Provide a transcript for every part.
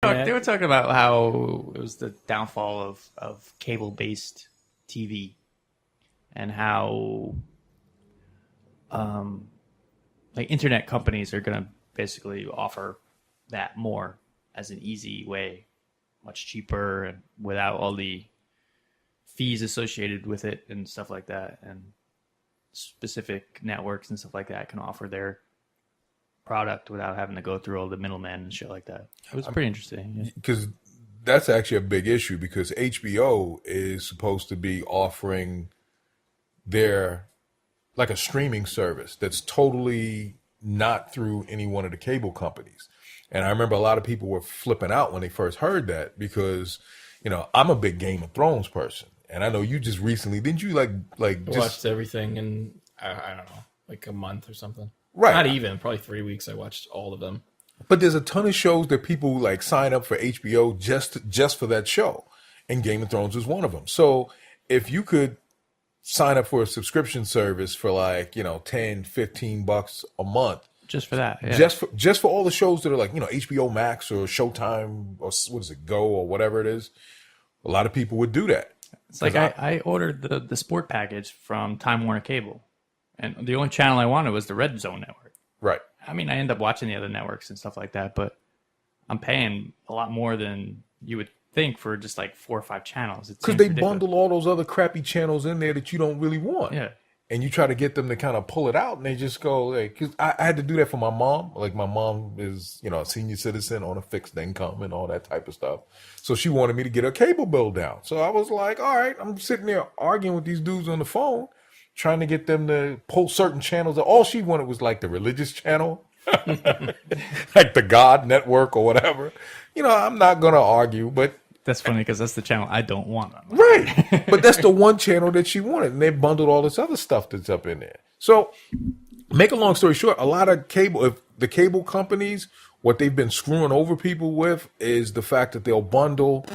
They were talking about how it was the downfall of cable-based TV and how like internet companies are going to basically offer that more as an easy way, much cheaper and without all the fees associated with it and stuff like that. And specific networks and stuff like that can offer their product without having to go through all the middlemen and shit like that. It was pretty interesting. Because that's actually a big issue because HBO is supposed to be offering their like a streaming service that's totally not through any one of the cable companies. And I remember a lot of people were flipping out when they first heard that because, you know, I'm a big Game of Thrones person. And I know you just recently, didn't you watched everything in, I don't know, like a month or something. Right. Not even, probably 3 weeks I watched all of them. But there's a ton of shows that people like sign up for HBO just for that show. And Game of Thrones is one of them. So if you could sign up for a subscription service for like, you know, 10, 15 bucks a month. Just for that. Yeah. Just for all the shows that are like, you know, HBO Max or Showtime or what is it, Go or whatever it is. A lot of people would do that. It's like I ordered the sport package from Time Warner Cable. And the only channel I wanted was the Red Zone network. Right. I mean, I end up watching the other networks and stuff like that, but I'm paying a lot more than you would think for just like 4 or 5 channels. Because they bundle all those other crappy channels in there that you don't really want. Yeah. And you try to get them to kind of pull it out, and they just go, like, cause I had to do that for my mom. Like, my mom is, you know, a senior citizen on a fixed income and all that type of stuff. So she wanted me to get her cable bill down. So I was like, all right, I'm sitting there arguing with these dudes on the phone, trying to get them to pull certain channels. All she wanted was like the religious channel, like the God Network or whatever. You know, I'm not going to argue, but. That's funny because that's the channel I don't want. Right. But that's the one channel that she wanted. And they bundled all this other stuff that's up in there. So make a long story short, a lot of if the cable companies, what they've been screwing over people with is the fact that they'll bundle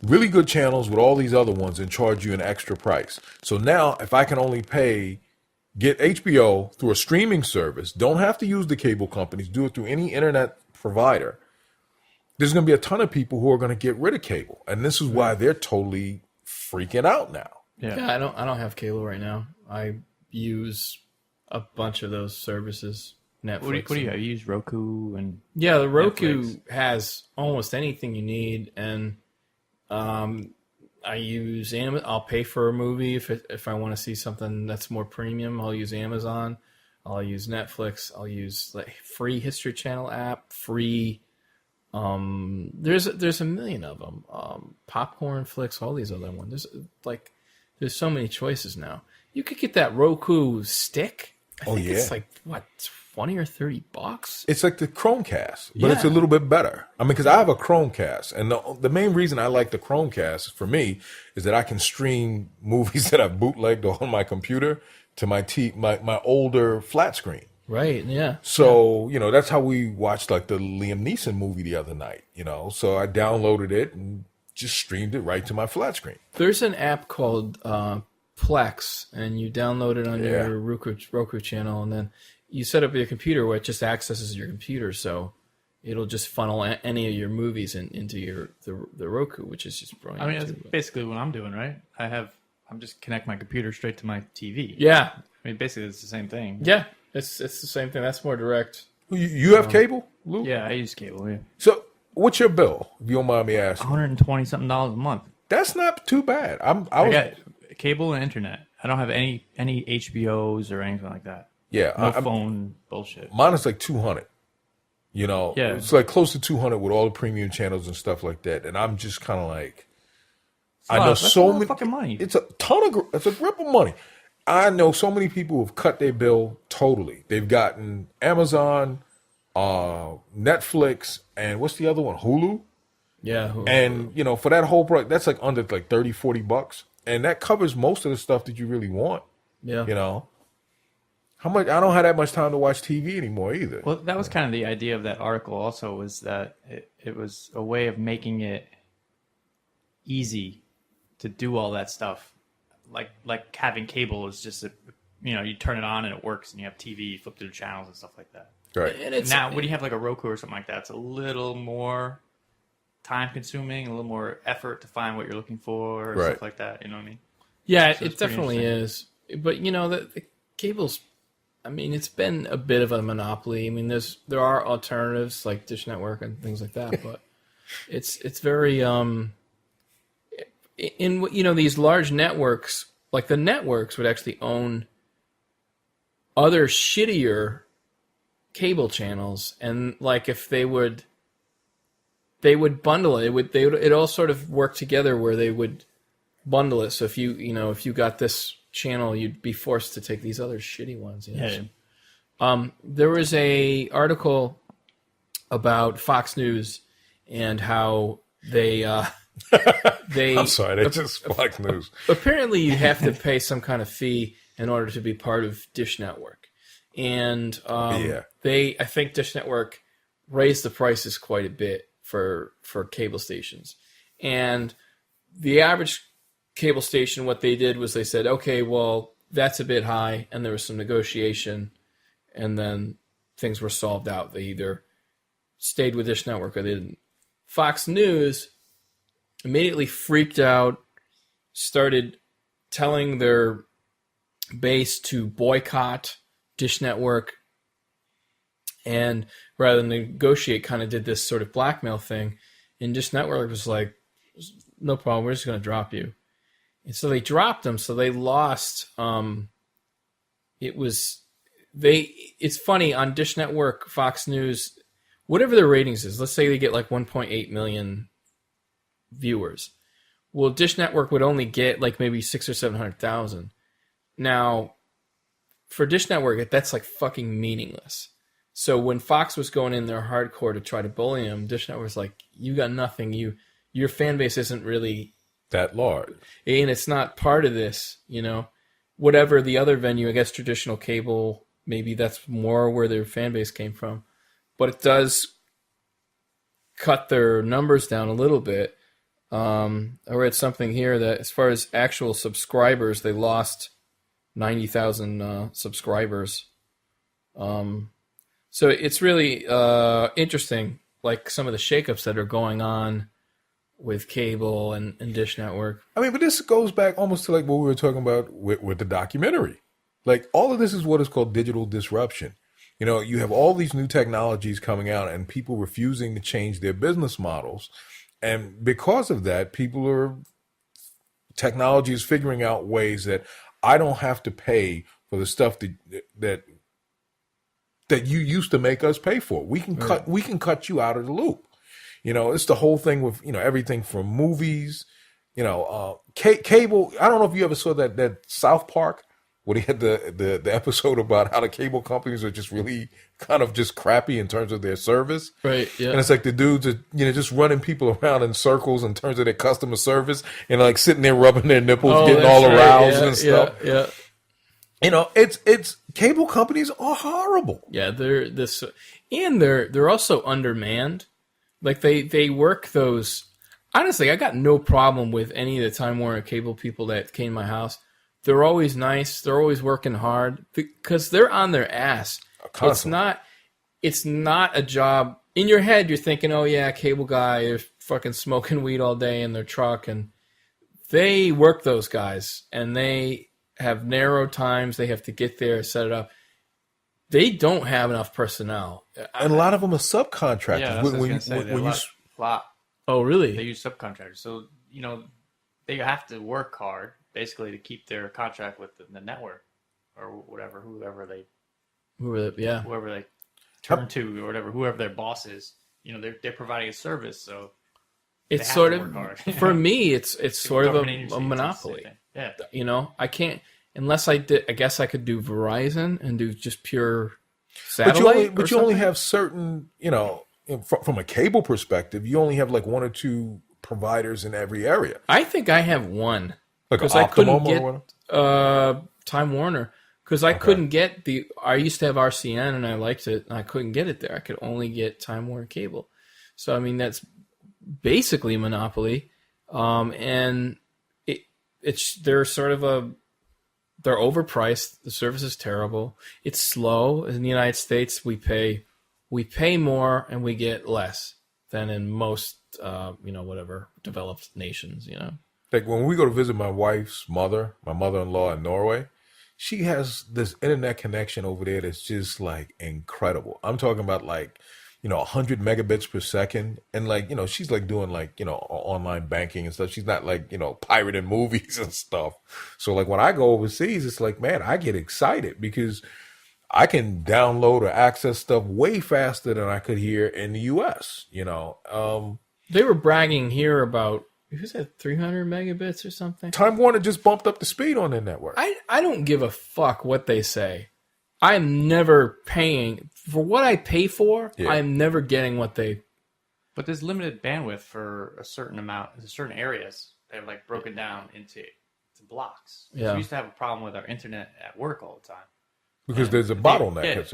really good channels with all these other ones and charge you an extra price. So now if I can only get HBO through a streaming service, don't have to use the cable companies, do it through any internet provider. There's going to be a ton of people who are going to get rid of cable. And this is why they're totally freaking out now. Yeah, I don't have cable right now. I use a bunch of those services. Netflix. What do you have? You use Roku and yeah, the Roku Netflix. has almost anything you need, and I use Amazon. I'll pay for a movie if I want to see something that's more premium. I'll use Amazon. I'll use Netflix. I'll use like free History Channel app, free. There's a million of them. Popcorn Flicks, all these other ones. There's so many choices now. You could get that Roku stick. I think it's like what, 20 or 30 bucks. It's like the Chromecast, but it's a little bit better. I mean, because I have a Chromecast, and the main reason I like the Chromecast for me is that I can stream movies that I've bootlegged on my computer to my older flat screen. Right, yeah. So, you know, that's how we watched like the Liam Neeson movie the other night, you know. So I downloaded it and just streamed it right to my flat screen. There's an app called Plex, and you download it on your Roku channel, and then you set up your computer where it just accesses your computer, so it'll just funnel any of your movies into the Roku, which is just brilliant. I mean, that's basically what I'm doing, right? I'm just connect my computer straight to my TV. Yeah. I mean, basically it's the same thing. Yeah. It's the same thing. That's more direct. You have cable, Lou? Yeah, I use cable. Yeah. So what's your bill, if you don't mind me asking? $120 something a month. That's not too bad. I got cable and internet. I don't have any HBOs or anything like that. Yeah. No phone bullshit. Mine is like 200. You know, it's like close to 200 with all the premium channels and stuff like that. And I'm just kind of like, I know so many fucking money. It's a grip of money. I know so many people who've cut their bill totally. They've gotten Amazon, Netflix, and what's the other one? Hulu? Yeah. Hulu. And, you know, for that whole product, that's like under like 30, 40 bucks. And that covers most of the stuff that you really want. Yeah. You know? How much? I don't have that much time to watch TV anymore either. Well, that was kind of the idea of that article also, was that it was a way of making it easy to do all that stuff. Like having cable is just you turn it on and it works, and you have TV, you flip through the channels and stuff like that. Right. And Now, when you have like a Roku or something like that, it's a little more time consuming, a little more effort to find what you're looking for, or Right. stuff like that. You know what I mean? Yeah, So it it's pretty definitely is. But the cables, I mean, it's been a bit of a monopoly. I mean, there are alternatives like Dish Network and things like that, but it's very these large networks, like the networks would actually own other shittier cable channels, and like if they would bundle it, it all sort of work together where they would bundle it. So if you got this channel, you'd be forced to take these other shitty ones. Yeah. There was a article about Fox News and how they I'm sorry, they just Fox News. apparently you have to pay some kind of fee in order to be part of Dish Network, and I think Dish Network raised the prices quite a bit for cable stations, and the average cable station, what they did was they said, okay, well, that's a bit high, and there was some negotiation, and then things were solved out. They either stayed with Dish Network or they didn't. Fox News immediately freaked out, started telling their base to boycott Dish Network, and rather than negotiate, kind of did this sort of blackmail thing. And Dish Network was like, no problem, we're just going to drop you. And so they dropped them, so they lost. It's funny, on Dish Network, Fox News, whatever their ratings is, let's say they get like 1.8 million viewers. Well, Dish Network would only get like maybe 600,000 or 700,000. Now, for Dish Network, that's like fucking meaningless. So when Fox was going in there hardcore to try to bully him, Dish Network was like, you got nothing. Your fan base isn't really that large, and it's not part of this, whatever the other venue, I guess traditional cable, maybe that's more where their fan base came from, but it does cut their numbers down a little bit. I read something here that as far as actual subscribers, they lost 90,000 subscribers. So it's really interesting, like some of the shakeups that are going on with cable and Dish Network. I mean, but this goes back almost to like what we were talking about with the documentary. Like all of this is what is called digital disruption. You have all these new technologies coming out and people refusing to change their business models. And because of that, technology is figuring out ways that I don't have to pay for the stuff that you used to make us pay for. We can cut you out of the loop. It's the whole thing with, everything from movies, cable. I don't know if you ever saw that South Park where they had the episode about how the cable companies are just really kind of just crappy in terms of their service. Right. Yeah. And it's like the dudes are, just running people around in circles in terms of their customer service and like sitting there rubbing their nipples, getting all aroused and stuff. Yeah. It's cable companies are horrible. Yeah. They're also undermanned. Like they work those. Honestly, I got no problem with any of the Time Warner cable people that came to my house. They're always nice. They're always working hard because they're on their ass. Constantly. It's not a job. In your head, you're thinking, oh yeah, cable guy, they're fucking smoking weed all day in their truck, and they work those guys, and they have narrow times. They have to get there, set it up. They don't have enough personnel, and a lot of them are subcontractors. Yeah, that's what I was gonna say. A lot. Oh, really? They use subcontractors, so they have to work hard basically to keep their contract with the network or whatever, whoever they turn to or whoever their boss is. They're providing a service, so it's sort of for me. It's sort of a monopoly. Yeah, I can't. Unless I did, I guess I could do Verizon and do just pure satellite. But you only have certain, from a cable perspective, you only have like one or two providers in every area. I think I have one because I couldn't get Time Warner because I couldn't get I used to have RCN and I liked it, and I couldn't get it there. I could only get Time Warner cable. So I mean that's basically a monopoly, and they're sort of they're overpriced. The service is terrible. It's slow. In the United States, we pay more and we get less than in most most, whatever, developed nations, Like when we go to visit my wife's mother, my mother-in-law in Norway, she has this internet connection over there that's just like incredible. I'm talking about like, 100 megabits per second. And like, she's like doing like, online banking and stuff. She's not like, pirating movies and stuff. So like when I go overseas, it's like, man, I get excited because I can download or access stuff way faster than I could here in the US, They were bragging here about, who said 300 megabits or something? Time Warner just bumped up the speed on their network. I don't give a fuck what they say. I'm never paying for what I pay for. Yeah. I'm never getting what they. But there's limited bandwidth for a certain amount, certain areas. They're like broken down into blocks. Yeah. So we used to have a problem with our internet at work all the time. Because there's a bottleneck.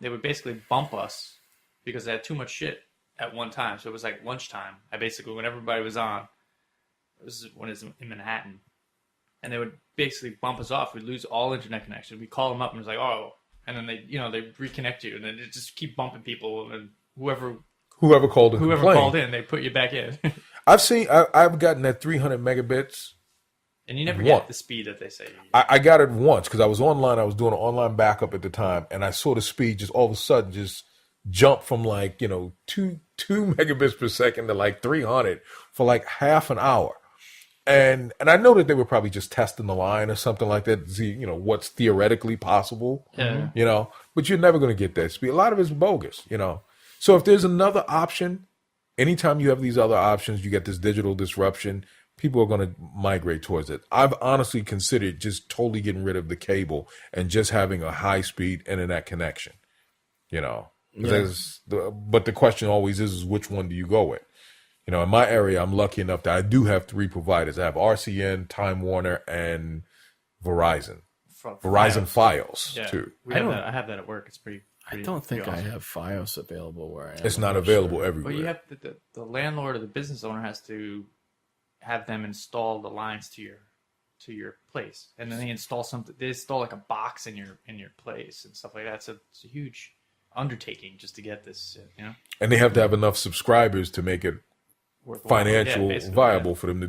They would basically bump us because they had too much shit at one time. So it was like lunchtime. When everybody was on, this is when it's in Manhattan, and they would basically bump us off. We'd lose all internet connection. We'd call them up and it was like, oh, and then they reconnect you, and then they just keep bumping people, and whoever called in, they put you back in. I've gotten that 300 megabits. And you never get the speed that they say. I got it once because I was online. I was doing an online backup at the time, and I saw the speed just all of a sudden just jump from like, 2 megabits per second to like 300 for like half an hour. And I know that they were probably just testing the line or something like that to see, what's theoretically possible, but you're never going to get that speed. A lot of it's bogus, So if there's another option, anytime you have these other options, you get this digital disruption, people are going to migrate towards it. I've honestly considered just totally getting rid of the cable and just having a high-speed internet connection, But the question always is which one do you go with? In my area, I'm lucky enough that I do have 3 providers. I have RCN, Time Warner, and Verizon. Verizon Fios, too. I have that at work. It's pretty I don't think awesome. I have Fios available where I am. It's not available everywhere. Well, you have the landlord or the business owner has to have them install the lines to your place, and then they install something. They install like a box in your place and stuff like that. So it's a huge undertaking just to get this, And they have to have enough subscribers to make it worthwhile. financial viable for them to